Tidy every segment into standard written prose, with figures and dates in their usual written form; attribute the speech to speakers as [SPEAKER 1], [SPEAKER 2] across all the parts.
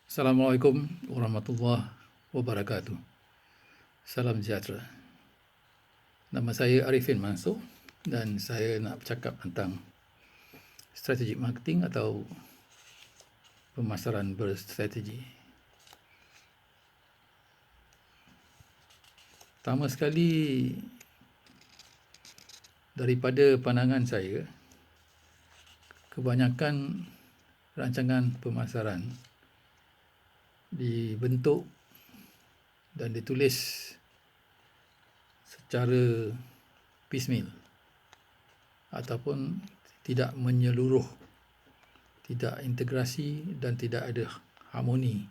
[SPEAKER 1] Assalamualaikum warahmatullahi wabarakatuh. Salam sejahtera. Nama saya Arifin Mansur dan saya nak bercakap tentang strategic marketing atau pemasaran berstrategi. Pertama sekali, daripada pandangan saya, kebanyakan rancangan pemasaran dibentuk dan ditulis secara piecemeal ataupun tidak menyeluruh, tidak integrasi dan tidak ada harmoni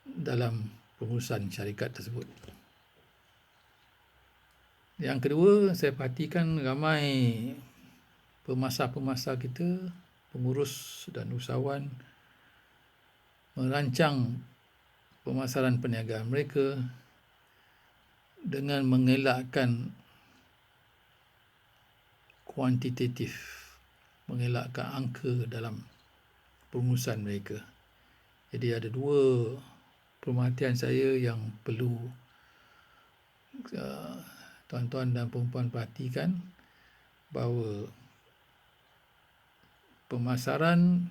[SPEAKER 1] dalam pengurusan syarikat tersebut. Yang kedua, saya perhatikan ramai pemasar-pemasar kita, pengurus dan usahawan merancang pemasaran perniagaan mereka dengan mengelakkan kuantitatif, mengelakkan angka dalam pengurusan mereka. Jadi ada dua pemerhatian saya yang perlu tuan-tuan dan perempuan perhatikan, bahawa pemasaran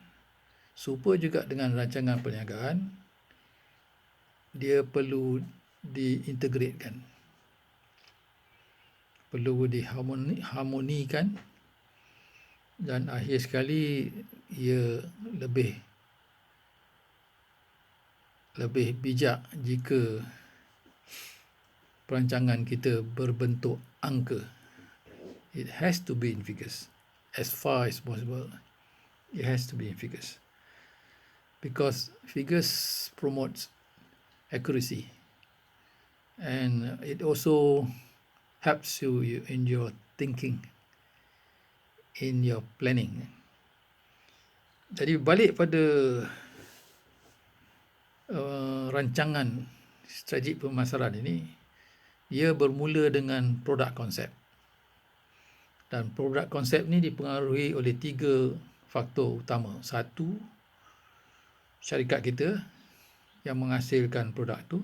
[SPEAKER 1] serupa juga dengan rancangan perniagaan, dia perlu diintegratekan, perlu diharmonikan, dan akhir sekali ia lebih bijak jika perancangan kita berbentuk angka. It has to be in figures. As far as possible, it has to be in figures. Because figures promotes accuracy, and it also helps you in your thinking, in your planning. Jadi balik pada rancangan strategi pemasaran ini, ia bermula dengan produk konsep. Dan produk konsep ni dipengaruhi oleh 3 faktor utama. Satu, syarikat kita yang menghasilkan produk tu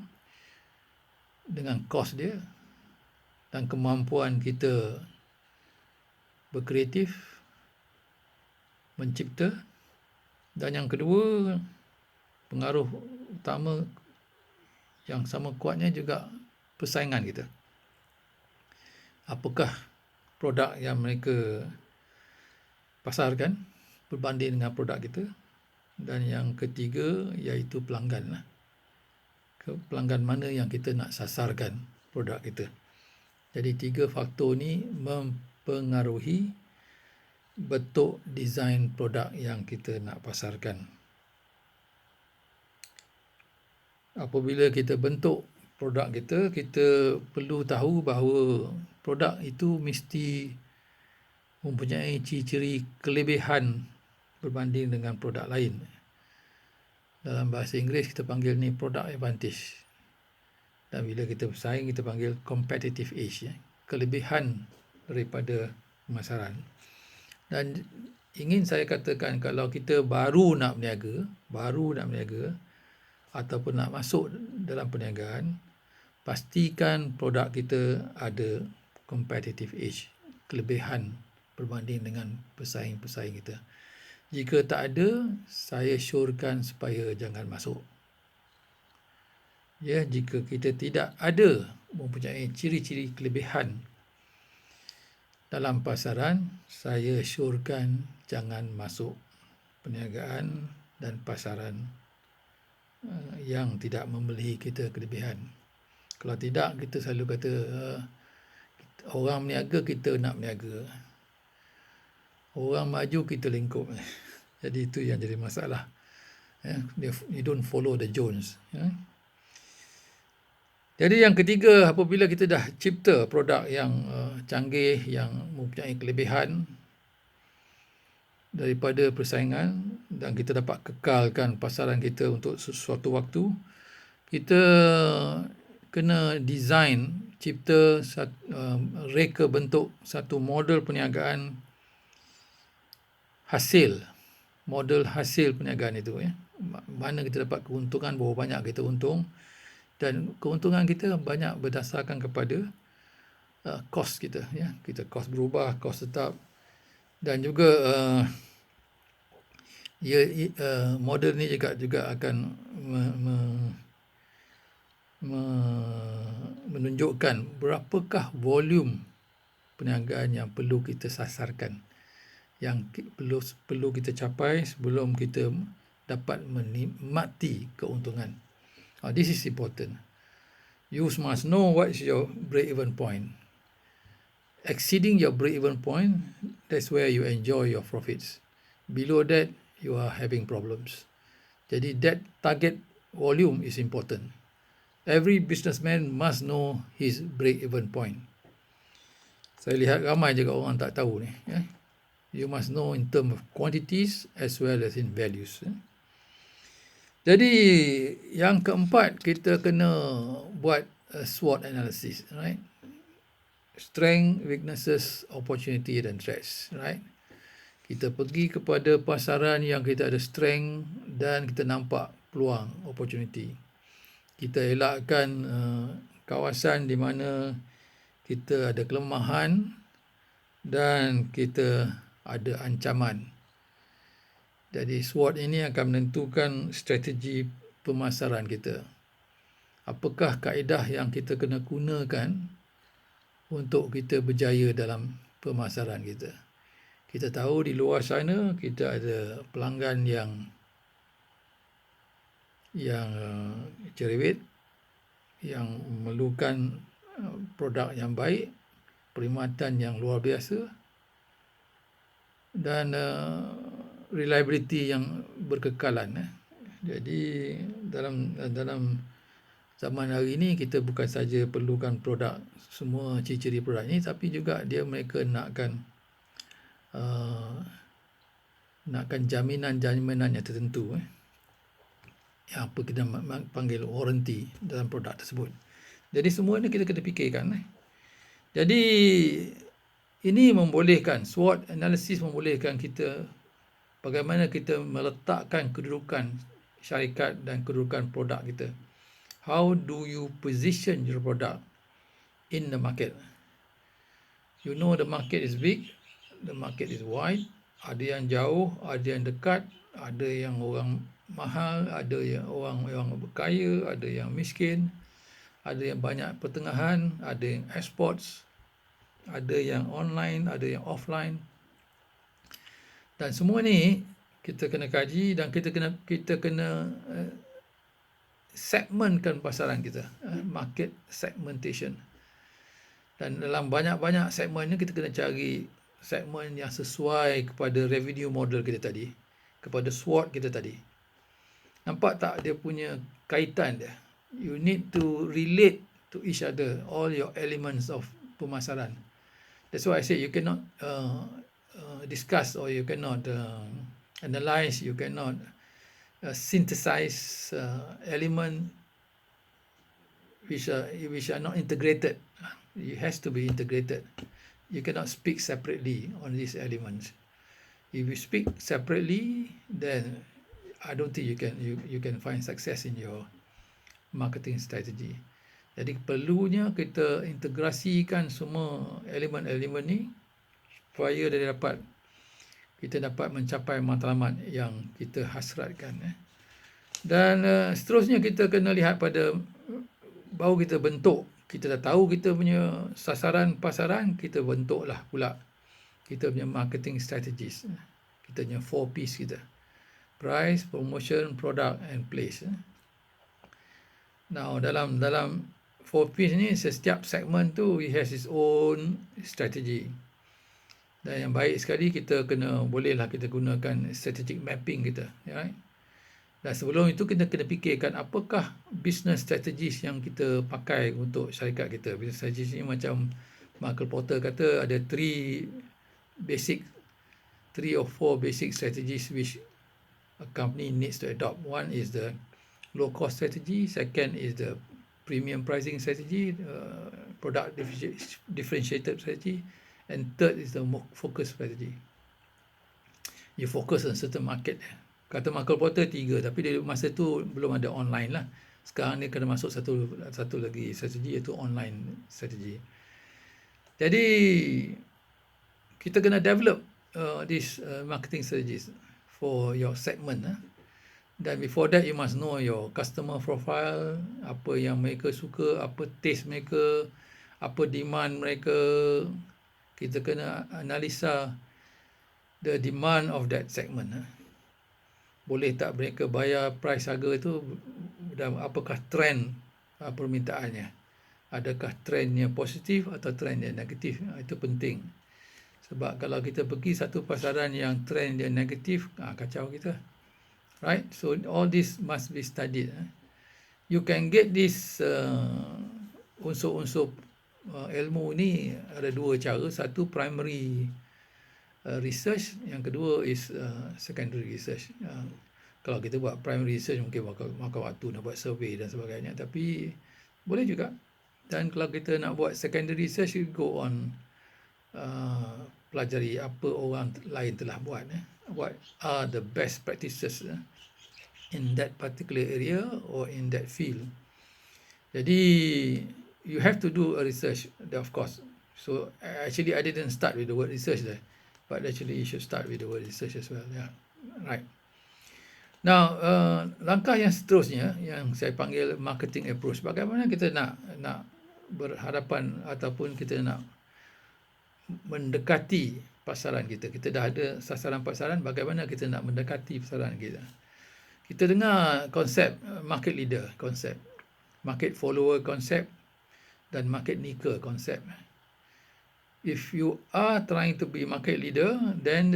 [SPEAKER 1] dengan kos dia dan kemampuan kita berkreatif, mencipta. Dan yang kedua, pengaruh utama yang sama kuatnya juga persaingan kita. Apakah produk yang mereka pasarkan berbanding dengan produk kita? Dan yang ketiga iaitu pelanggan. Pelanggan mana yang kita nak sasarkan produk kita. Jadi 3 faktor ni mempengaruhi bentuk desain produk yang kita nak pasarkan. Apabila kita bentuk produk kita, kita perlu tahu bahawa produk itu mesti mempunyai ciri-ciri kelebihan berbanding dengan produk lain. Dalam bahasa Inggeris kita panggil ni product advantage. Dan bila kita bersaing kita panggil competitive edge, kelebihan daripada pemasaran. Dan ingin saya katakan, kalau kita baru nak berniaga ataupun nak masuk dalam perniagaan, pastikan produk kita ada competitive edge, kelebihan berbanding dengan pesaing-pesaing kita. Jika tak ada, saya syorkan supaya jangan masuk. Ya, jika kita tidak ada mempunyai ciri-ciri kelebihan dalam pasaran, saya syorkan jangan masuk perniagaan dan pasaran yang tidak memberi kita kelebihan. Kalau tidak, kita selalu kata orang berniaga, kita nak berniaga. Orang maju, kita lingkup. Jadi itu yang jadi masalah. You don't follow the Jones. Jadi yang ketiga, apabila kita dah cipta produk yang canggih, yang mempunyai kelebihan daripada persaingan, dan kita dapat kekalkan pasaran kita untuk sesuatu waktu, kita kena design, cipta, reka bentuk satu model perniagaan hasil, model hasil perniagaan itu, mana kita dapat keuntungan, berapa banyak kita untung, dan keuntungan kita banyak berdasarkan kepada kos kita, ya. Kita kos berubah, kos tetap, dan juga model ni juga akan menunjukkan berapakah volume perniagaan yang perlu kita sasarkan, yang perlu kita capai sebelum kita dapat menikmati keuntungan. This is important. You must know what is your break-even point. Exceeding your break-even point, that's where you enjoy your profits. Below that, you are having problems. Jadi that target volume is important. Every businessman must know his break-even point. Saya lihat ramai juga orang tak tahu ni. Ya. You must know in terms of quantities as well as in values. Ya. Jadi yang keempat, kita kena buat a SWOT analysis, right? Strength, weaknesses, opportunity dan threats, right? Kita pergi kepada pasaran yang kita ada strength dan kita nampak peluang, opportunity. Kita elakkan kawasan di mana kita ada kelemahan dan kita ada ancaman. Jadi SWOT ini akan menentukan strategi pemasaran kita. Apakah kaedah yang kita kena gunakan untuk kita berjaya dalam pemasaran kita. Kita tahu di luar sana kita ada pelanggan yang cerewet, yang memerlukan produk yang baik, perkhidmatan yang luar biasa, dan reliability yang berkekalan. Jadi dalam zaman hari ini kita bukan saja perlukan produk, semua ciri-ciri produk ini, tapi juga mereka nakkan jaminan yang tertentu, yang apa kita panggil warranty dalam produk tersebut. Jadi semua ini kita kena fikirkan. Jadi ini membolehkan, SWOT analysis membolehkan kita bagaimana kita meletakkan kedudukan syarikat dan kedudukan produk kita. How do you position your product in the market? You know the market is big, the market is wide. Ada yang jauh, ada yang dekat, ada yang orang mahal, ada yang orang berkaya, ada yang miskin, ada yang banyak pertengahan, ada yang exports, ada yang online, ada yang offline. Dan semua ni kita kena kaji dan kita kena segmentkan pasaran kita, market segmentation. Dan dalam banyak-banyak segmen ni kita kena cari segmen yang sesuai kepada revenue model kita tadi, kepada SWOT kita tadi. Nampak tak dia punya kaitan dia? You need to relate to each other, all your elements of pemasaran. That's why I say you cannot discuss, or you cannot analyze, you cannot synthesize element which are not integrated. It has to be integrated. You cannot speak separately on these elements. If you speak separately, then I don't think you can find success in your marketing strategy. Jadi perlunya kita integrasikan semua elemen-elemen ni supaya kita dapat mencapai matlamat yang kita hasratkan. Dan seterusnya kita kena lihat pada baru kita bentuk. Kita dah tahu kita punya sasaran pasaran, kita bentuklah pula kita punya marketing strategies. Kita punya 4Ps kita. Price, promotion, product and place. Now dalam 4Ps ni, setiap segmen tu it has its own strategy. Dan yang baik sekali kita bolehlah kita gunakan strategic mapping kita, right? Dan sebelum itu kita kena fikirkan apakah business strategies yang kita pakai untuk syarikat kita. Business strategies ni macam Michael Porter kata ada 3 or 4 basic strategies which a company needs to adopt. One is the low cost strategy, second is the premium pricing strategy, product differentiated strategy, and third is the more focus strategy. You focus on certain market. Kata Michael Porter 3, tapi dia masa tu belum ada online lah. Sekarang ni kena masuk satu lagi strategi, iaitu online strategi. Jadi kita kena develop this marketing strategies for your segment. Dan before that you must know your customer profile, apa yang mereka suka, apa taste mereka, apa demand mereka. Kita kena analisa the demand of that segment. Boleh tak mereka bayar price harga tu, dan apakah trend permintaannya. Adakah trendnya positif atau trendnya negatif. Itu penting. Sebab kalau kita pergi satu pasaran yang trend dia negatif, kacau kita. Right? So all this must be studied. You can get this unsur-unsur ilmu ni ada dua cara. Satu primary research, yang kedua is secondary research. Kalau kita buat primary research mungkin makan waktu nak buat survey dan sebagainya, tapi boleh juga. Dan kalau kita nak buat secondary research, you go on pelajari apa orang lain telah buat. What are the best practices in that particular area or in that field. Jadi you have to do a research, of course. So actually I didn't start with the word research there, but actually you should start with the word research as well. Yeah, right. Now langkah yang seterusnya yang saya panggil marketing approach. Bagaimana kita nak berhadapan ataupun kita nak mendekati pasaran kita. Kita dah ada sasaran pasaran, bagaimana kita nak mendekati pasaran kita. Kita dengar konsep market leader konsep, market follower konsep, dan market maker konsep. If you are trying to be market leader, then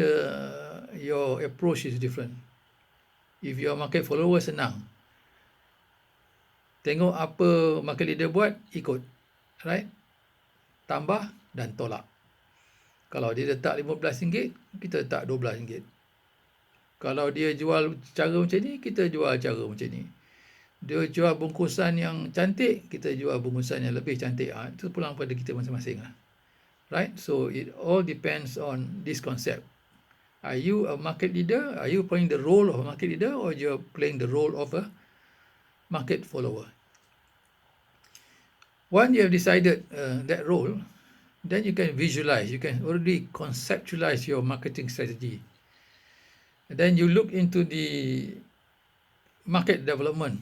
[SPEAKER 1] your approach is different. If you are market follower, senang. Tengok apa market leader buat, ikut. Right? Tambah dan tolak. Kalau dia letak RM15, kita letak RM12. Kalau dia jual cara macam ni, kita jual cara macam ni. Dia jual bungkusan yang cantik, kita jual bungkusan yang lebih cantik. Itu pulang pada kita masing-masing lah. Right? So it all depends on this concept. Are you a market leader? Are you playing the role of a market leader, or you're playing the role of a market follower? Once you have decided that role, then you can visualize, you can already conceptualize your marketing strategy. And then you look into the market development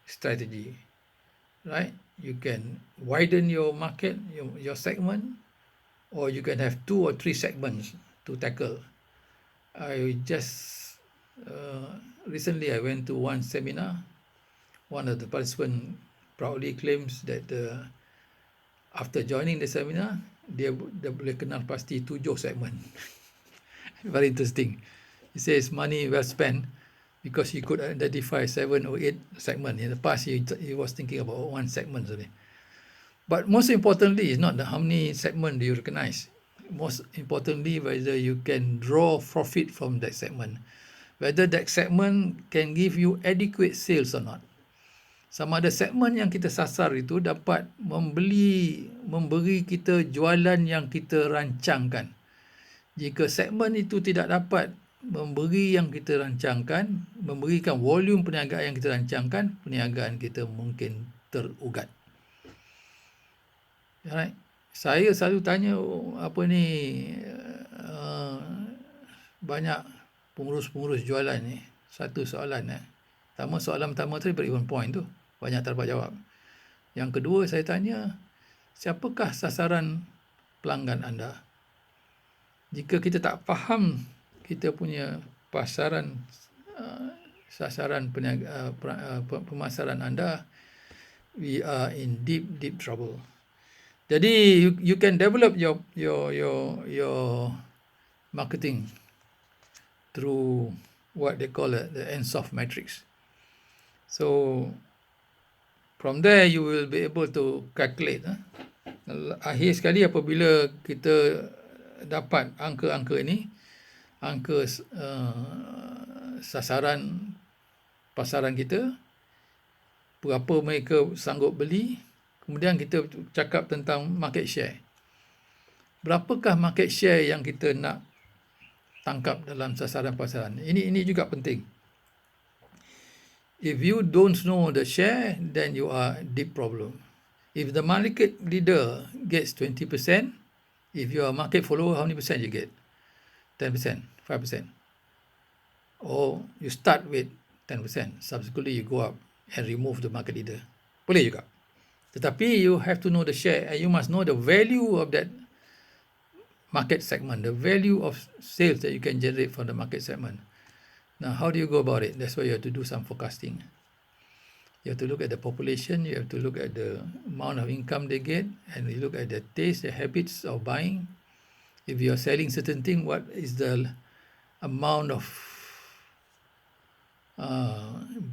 [SPEAKER 1] strategy, right? You can widen your market, your segment, or you can have 2 or 3 segments to tackle. I just recently I went to one seminar. One of the participants proudly claims that after joining the seminar, dia boleh kenal pasti 7 segmen. Very interesting. He says money well spent because he could identify 7 or 8 segments. In the past, he was thinking about one segment only. But most importantly, it's not how many segments do you recognize. Most importantly, whether you can draw profit from that segment. Whether that segment can give you adequate sales or not. Sama ada segmen yang kita sasar itu dapat memberi kita jualan yang kita rancangkan. Jika segmen itu tidak dapat memberi yang kita rancangkan, memberikan volume perniagaan yang kita rancangkan, perniagaan kita mungkin terugat. Alright. Saya selalu tanya banyak pengurus-pengurus jualan ni satu soalan. Soalan pertama tu beri 1 point tu, banyak tak dapat jawab. Yang kedua saya tanya, siapakah sasaran pelanggan anda? Jika kita tak faham kita punya pasaran, sasaran pemasaran anda, we are in deep trouble. Jadi you can develop your marketing through what they call the Ansoff matrix. So from there you will be able to calculate. Akhir sekali apabila kita dapat angka-angka ini, angka sasaran pasaran kita, berapa mereka sanggup beli, kemudian kita cakap tentang market share. Berapakah market share yang kita nak tangkap dalam sasaran pasaran? Ini juga penting. If you don't know the share, then you are deep problem. If the market leader gets 20%, if you are market follower, how many percent you get? 10%, 5%. Or you start with 10%, subsequently you go up and remove the market leader. Boleh juga. Tetapi you have to know the share and you must know the value of that market segment, the value of sales that you can generate from the market segment. Now, how do you go about it? That's why you have to do some forecasting. You have to look at the population, you have to look at the amount of income they get, and you look at the taste, the habits of buying. If you are selling certain thing, what is the amount of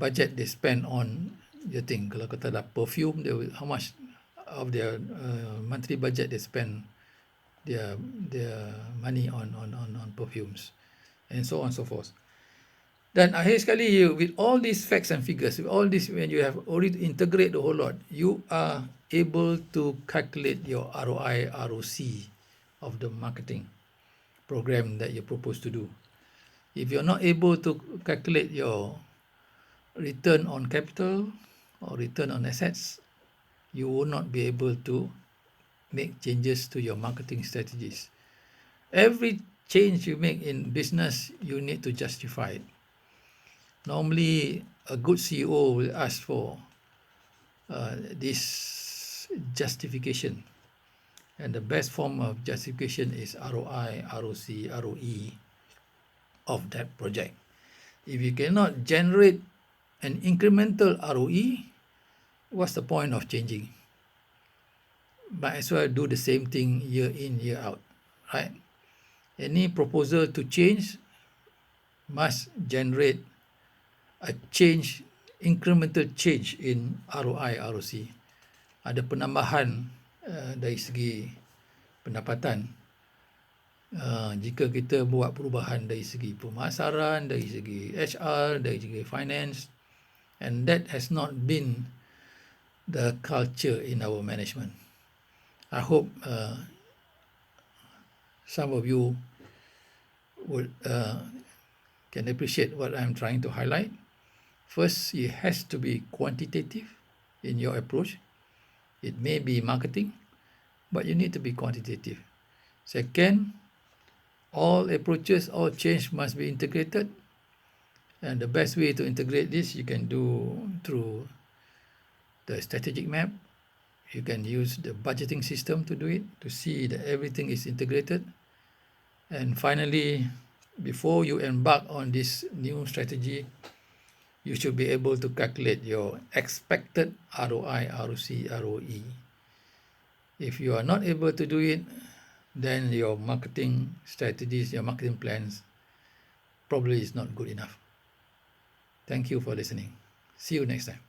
[SPEAKER 1] budget they spend on your thing? Kalau kata ada perfume, they will, how much of their monthly budget they spend their money on perfumes, and so on and so forth. Dan akhir sekali, with all these facts and figures, with all this, when you have already integrate the whole lot, you are able to calculate your ROI, ROC of the marketing program that you propose to do. If you're not able to calculate your return on capital or return on assets, you will not be able to make changes to your marketing strategies. Every change you make in business, you need to justify it. Normally, a good CEO will ask for this justification. And the best form of justification is ROI, ROC, ROE of that project. If you cannot generate an incremental ROE, what's the point of changing? Might as well do the same thing year in, year out, right? Any proposal to change must generate a change, incremental change in ROI, ROC. Ada penambahan dari segi pendapatan. Jika kita buat perubahan dari segi pemasaran, dari segi HR, dari segi finance, and that has not been the culture in our management. I hope some of you would can appreciate what I'm trying to highlight. First, it has to be quantitative in your approach. It may be marketing, but you need to be quantitative. Second, all approaches, all change must be integrated. And the best way to integrate this, you can do through the strategic map. You can use the budgeting system to do it, to see that everything is integrated. And finally, before you embark on this new strategy, you should be able to calculate your expected ROI, ROC, ROE. If you are not able to do it, then your marketing strategies, your marketing plans probably is not good enough. Thank you for listening. See you next time.